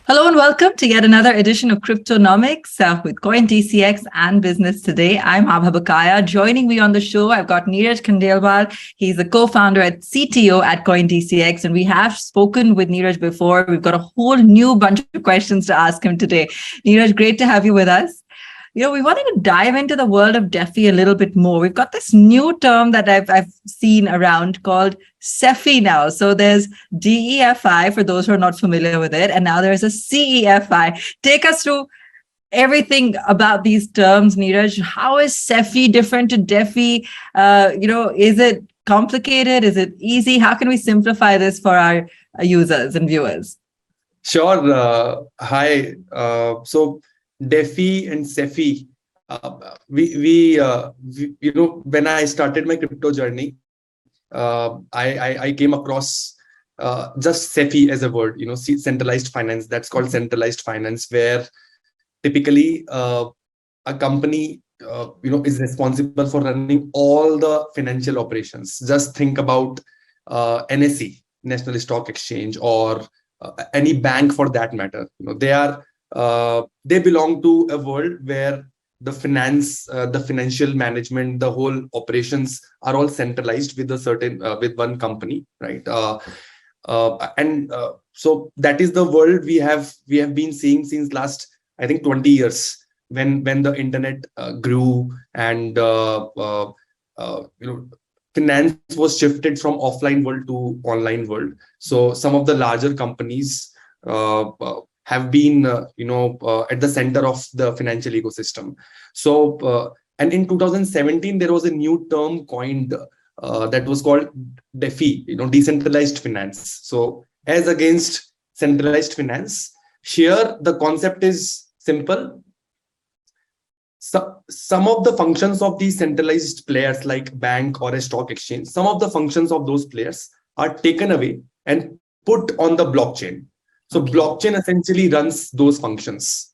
Hello and welcome to yet another edition of Cryptonomics with CoinDCX and Business Today. I'm Aabha Bakaya. Joining me on the show, I've got Neeraj Khandelwal. He's the co-founder and CTO at CoinDCX, and we have spoken with Neeraj before. We've got a whole new bunch of questions to ask him today. Neeraj, great to have you with us. We wanted to dive into the world of DeFi a little bit more. We've got this new term that I've seen around called CeFi now. So there's DEFI for those who are not familiar with it, and now there's a CEFI. Take us through everything about these terms, Neeraj. How is CeFi different to DeFi? Is it complicated? Is it easy? How can we simplify this for our users and viewers? Sure. Hi. So DeFi and CeFi. When I started my crypto journey, I came across just CeFi as a word. Centralized finance. That's called centralized finance, where typically a company is responsible for running all the financial operations. Just think about NSE, National Stock Exchange, or any bank for that matter. They belong to a world where the financial management, the whole operations are all centralized with with one company, right? So that is the world we have been seeing since last, I think, 20 years when the internet grew and finance was shifted from offline world to online world. So some of the larger companies have been at the center of the financial ecosystem. So and in 2017 there was a new term coined that was called DeFi, decentralized finance. So as against centralized finance, here the concept is simple. So some of the functions of these centralized players like bank or a stock exchange, some of the functions of those players are taken away and put on the blockchain. So blockchain essentially runs those functions,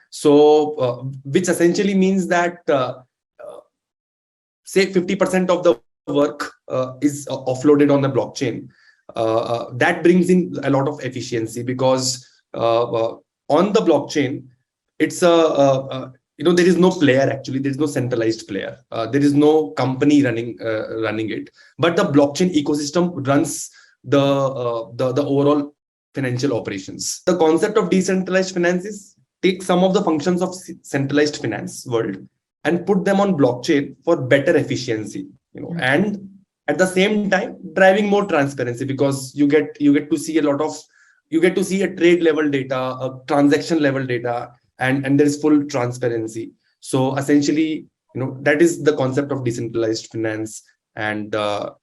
So which essentially means that say 50% of the work is offloaded on the blockchain. That brings in a lot of efficiency because on the blockchain, it's there is no player actually. There is no centralized player. There is no company running it. But the blockchain ecosystem runs the overall financial operations. The concept of decentralized finance is take some of the functions of centralized finance world and put them on blockchain for better efficiency, and at the same time driving more transparency because you get to see a trade level data, a transaction level data, and there is full transparency. So essentially, that is the concept of decentralized finance, and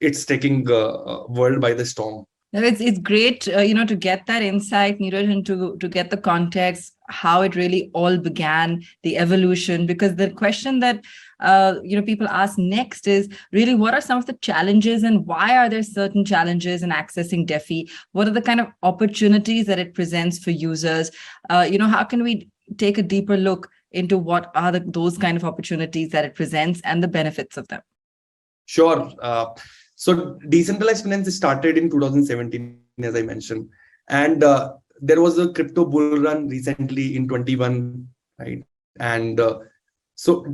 it's taking the world by the storm. No, it's great, to get that insight, Neeraj, and to get the context, how it really all began, the evolution, because the question that, people ask next is really what are some of the challenges and why are there certain challenges in accessing DeFi? What are the kind of opportunities that it presents for users? How can we take a deeper look into what are those kind of opportunities that it presents and the benefits of them? Sure. So decentralized finance started in 2017, as I mentioned, and there was a crypto bull run recently in 21, right? And so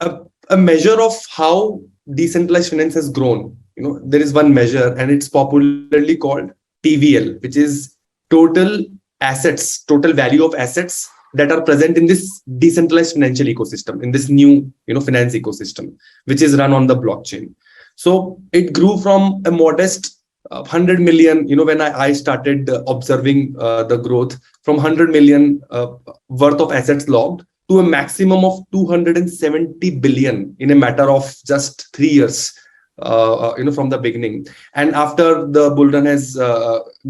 a measure of how decentralized finance has grown, there is one measure, and it's popularly called TVL, which is total value of assets that are present in this decentralized financial ecosystem, in this new, finance ecosystem, which is run on the blockchain. So it grew from a modest 100 million, when I started observing the growth from 100 million worth of assets logged to a maximum of 270 billion in a matter of just 3 years, from the beginning. And after the bull run has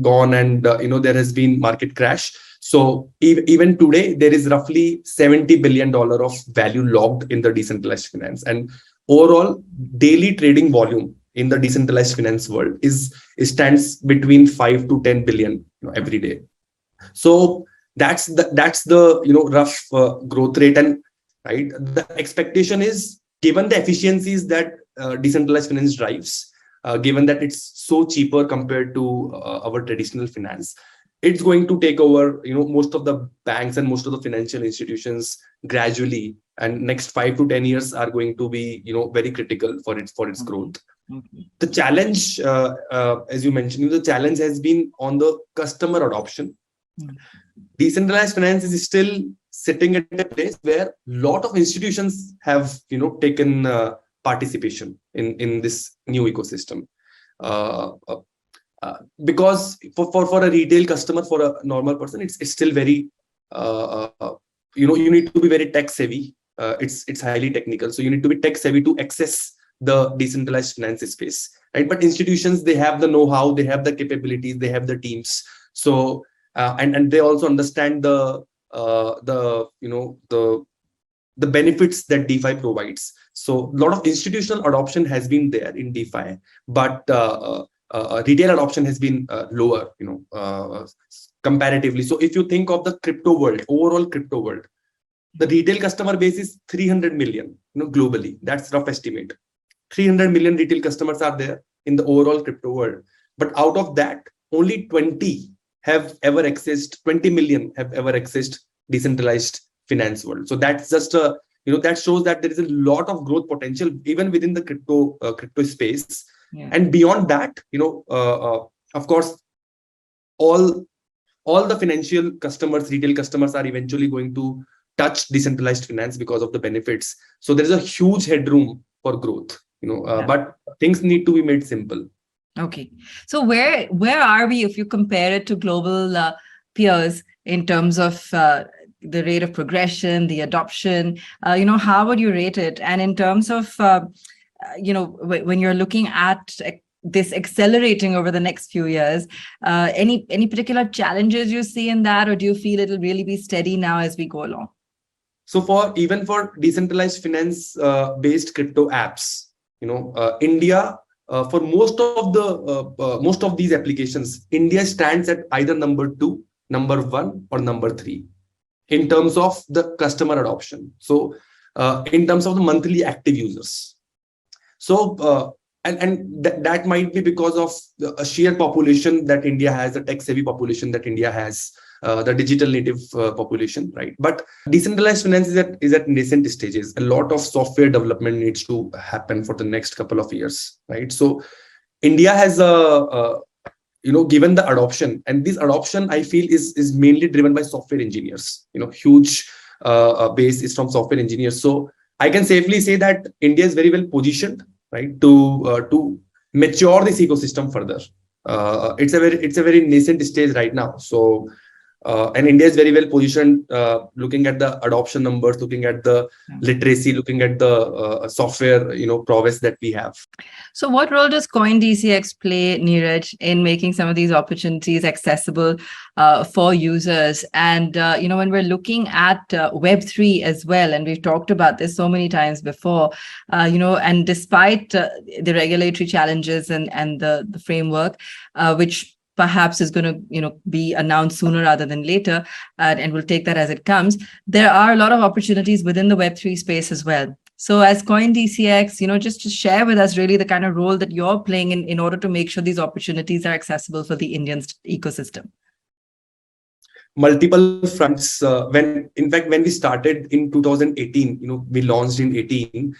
gone and, there has been market crash. So even today, there is roughly $70 billion of value logged in the decentralized finance. And overall daily trading volume in the decentralized finance world stands between 5 to 10 billion every day. So that's the rough growth rate, and right, the expectation is, given the efficiencies that decentralized finance drives, given that it's so cheaper compared to our traditional finance, it's going to take over, most of the banks and most of the financial institutions gradually. And next 5 to 10 years are going to be, very critical for its growth. The challenge, as you mentioned, the challenge has been on the customer adoption. Decentralized finance is still sitting at a place where a lot of institutions have, taken participation in this new ecosystem. Because for a retail customer, for a normal person, it's still very, you need to be very tech savvy. It's highly technical, so you need to be tech savvy to access the decentralized finance space, right? But institutions, they have the know-how, they have the capabilities, they have the teams. So and they also understand the benefits that DeFi provides. So a lot of institutional adoption has been there in DeFi, but retail adoption has been lower, comparatively. So if you think of the crypto world, overall crypto world, the retail customer base is 300 million, globally. That's rough estimate. 300 million retail customers are there in the overall crypto world. But out of that, only 20 million have ever accessed decentralized finance world. So that's just that shows that there is a lot of growth potential even within the crypto space. Yeah. And beyond that, of course, all the financial customers, retail customers are eventually going to touch decentralized finance because of the benefits. So there is a huge headroom for growth, but things need to be made simple. Okay. So where are we if you compare it to global peers in terms of the rate of progression, the adoption, how would you rate it? And in terms of, when you're looking at this accelerating over the next few years, any particular challenges you see in that, or do you feel it'll really be steady now as we go along? So even for decentralized finance based crypto apps, India, for most of these applications, India stands at either number 2, number 1, or number 3 in terms of the customer adoption. So in terms of the monthly active users. So that might be because of a sheer population that India has, a tech-savvy population that India has, the digital native population, right? But decentralized finance is at nascent stages. A lot of software development needs to happen for the next couple of years, right? So India has given the adoption, and this adoption I feel is mainly driven by software engineers. Huge base is from software engineers. So I can safely say that India is very well positioned, right, to mature this ecosystem further. It's a very nascent stage right now. So and India is very well positioned, looking at the adoption numbers, looking at the literacy, looking at the software, prowess that we have. So what role does CoinDCX play, Neeraj, in making some of these opportunities accessible for users? And, when we're looking at Web3 as well, and we've talked about this so many times before, and despite the regulatory challenges and the framework, which perhaps is going to be announced sooner rather than later, and we'll take that as it comes, there are a lot of opportunities within the Web3 space as well. So as CoinDCX, just to share with us really the kind of role that you're playing in order to make sure these opportunities are accessible for the Indian ecosystem. Multiple fronts. When we started in 2018, we launched in 18.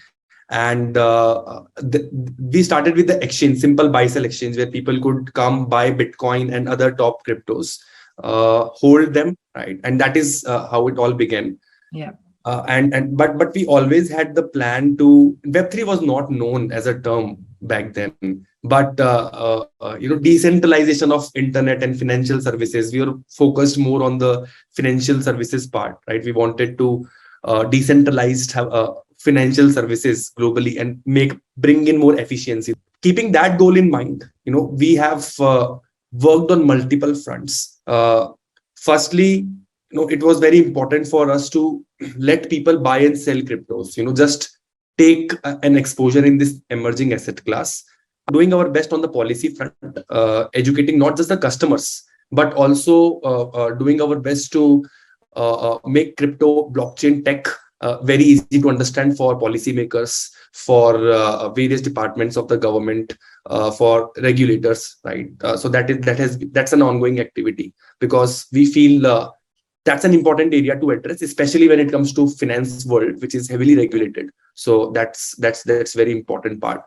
And we started with the exchange, simple buy-sell exchange, where people could come buy Bitcoin and other top cryptos, hold them, right? And that is how it all began. Yeah. But we always had the plan to. Web3 was not known as a term back then, but decentralization of internet and financial services. We were focused more on the financial services part, right? We wanted to decentralize financial services globally and bring in more efficiency. Keeping that goal in mind, we have worked on multiple fronts. Firstly, it was very important for us to let people buy and sell cryptos, just take an exposure in this emerging asset class, doing our best on the policy front, educating not just the customers, but also doing our best to make crypto blockchain tech very easy to understand for policymakers, for various departments of the government, for regulators, right? So that's an ongoing activity, because we feel that's an important area to address, especially when it comes to finance world, which is heavily regulated. So that's very important part.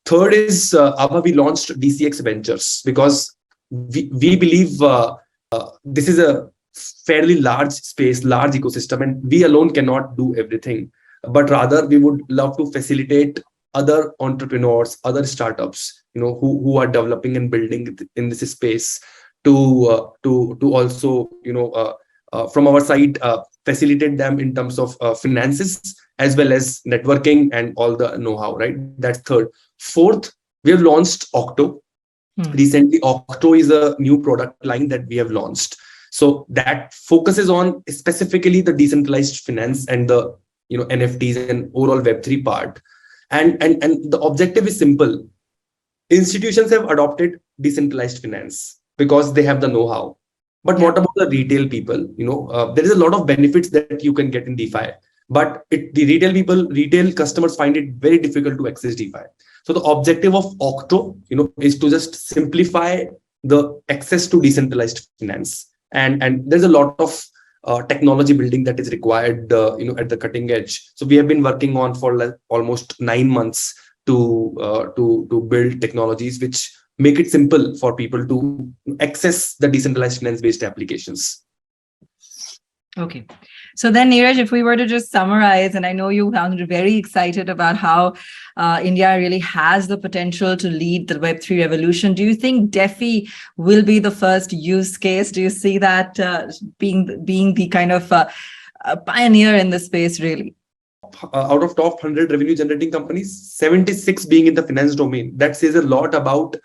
Third is Aabha, we launched DCX Ventures, because we believe this is a fairly large space, large ecosystem, and we alone cannot do everything. But rather, we would love to facilitate other entrepreneurs, other startups, who are developing and building in this space, to also, from our side, facilitate them in terms of finances, as well as networking and all the know-how, right? That's third. Fourth, we have launched Octo. Recently, Octo is a new product line that we have launched. So that focuses on specifically the decentralized finance and the NFTs and overall Web3 part. And the objective is simple. Institutions have adopted decentralized finance because they have the know-how. But what about the retail people? There is a lot of benefits that you can get in DeFi, but the retail customers find it very difficult to access DeFi. So the objective of Octo, is to just simplify the access to decentralized finance. And there's a lot of technology building that is required, at the cutting edge. So we have been working on for almost 9 months to build technologies which make it simple for people to access the decentralized finance-based applications. Okay. So then, Neeraj, if we were to just summarize, and I know you sounded very excited about how India really has the potential to lead the Web3 revolution. Do you think DeFi will be the first use case? Do you see that being the kind of pioneer in the space, really? Out of top 100 revenue generating companies, 76 being in the finance domain. That says a lot about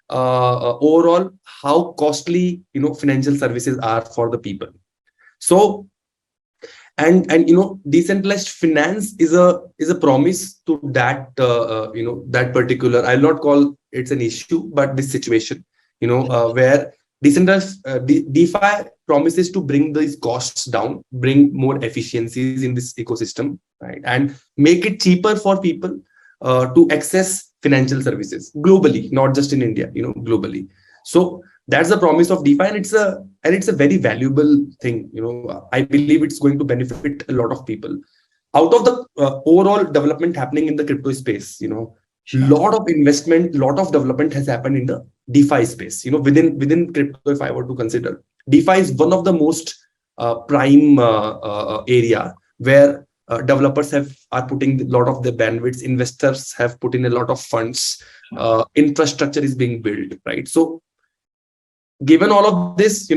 overall how costly financial services are for the people. So, and decentralized finance is a promise to that that particular, I'll not call it's an issue, but this situation, where decentralized DeFi promises to bring these costs down, bring more efficiencies in this ecosystem, right, and make it cheaper for people to access financial services globally, not just in India, globally. So that's the promise of DeFi, and it's a very valuable thing. I believe it's going to benefit a lot of people. Out of the overall development happening in the crypto space, lot of investment, lot of development has happened in the DeFi space. Within crypto, if I were to consider, DeFi is one of the most prime area where developers are putting a lot of the bandwidths, investors have put in a lot of funds, infrastructure is being built, right? So given all of this,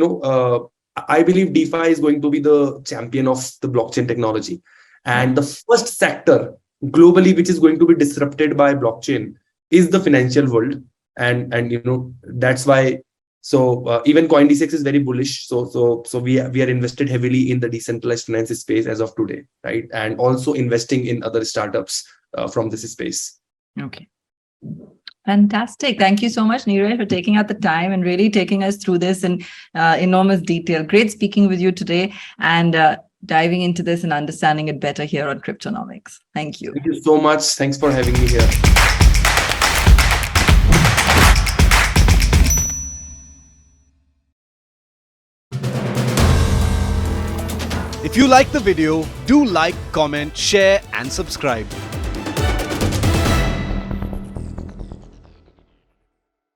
I believe DeFi is going to be the champion of the blockchain technology. And the first sector globally which is going to be disrupted by blockchain is the financial world. And that's why, so even CoinDCX is very bullish. So we are invested heavily in the decentralized finance space as of today, right? And also investing in other startups from this space. Okay. Fantastic. Thank you so much, Neeraj, for taking out the time and really taking us through this in enormous detail. Great speaking with you today and diving into this and understanding it better here on Cryptonomics. Thank you. Thank you so much. Thanks for having me here. If you like the video, do like, comment, share and subscribe.